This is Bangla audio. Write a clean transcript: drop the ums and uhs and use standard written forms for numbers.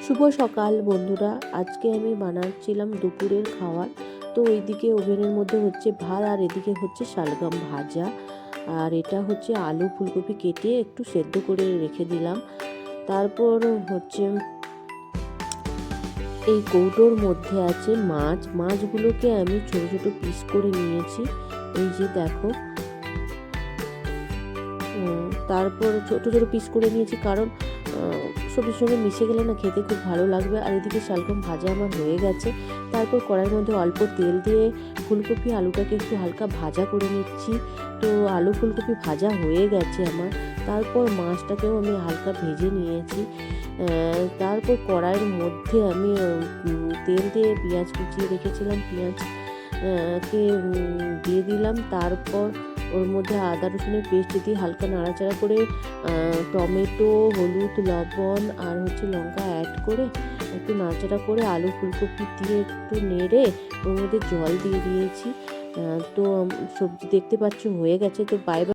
শুভ সকাল বন্ধুরা। আজকে আমি বানাচ্ছিলাম দুপুরের খাবার। তো ওইদিকে ওভেনের মধ্যে হচ্ছে ভাত আর এদিকে হচ্ছে শালগম ভাজা, আর এটা হচ্ছে আলু ফুলকপি কেটে একটু সেদ্ধ করে রেখে দিলাম। তারপর হচ্ছে এই কৌটোর মধ্যে আছে মাছগুলোকে আমি ছোট ছোট পিস করে নিয়েছি, এই যে দেখো। তারপর ছোট ছোট পিস করে নিয়েছি, কারণ সবজির সঙ্গে মিশে গেলে না খেতে খুব ভালো লাগবে। আর এদিকে শালগম ভাজা আমার হয়ে গেছে। তারপর কড়াইয়ের মধ্যে অল্প তেল দিয়ে ফুলকপি আলুটাকে একটু হালকা ভাজা করে নিচ্ছি। তো আলু ফুলকপি ভাজা হয়ে গেছে আমার। তারপর মাছটাকেও আমি হালকা ভেজে নিয়েছি। তারপর কড়াইয়ের মধ্যে আমি তেল দিয়ে পেঁয়াজ কুচিয়ে রেখেছিলাম, পেঁয়াজ কে দিয়ে দিলাম। তারপর ওর মধ্যে আদা রসুনের পেস্ট দিয়ে হালকা নাড়াচাড়া করে টমেটো, হলুদ, লবণ আর হচ্ছে লঙ্কা অ্যাড করে একটু নাড়াচাড়া করে আলু ফুলকপি দিয়ে একটু নেড়ে ওর মধ্যে জল দিয়ে দিয়েছি। তো সবজি দেখতে পাচ্ছ হয়ে গেছে। তো বাই।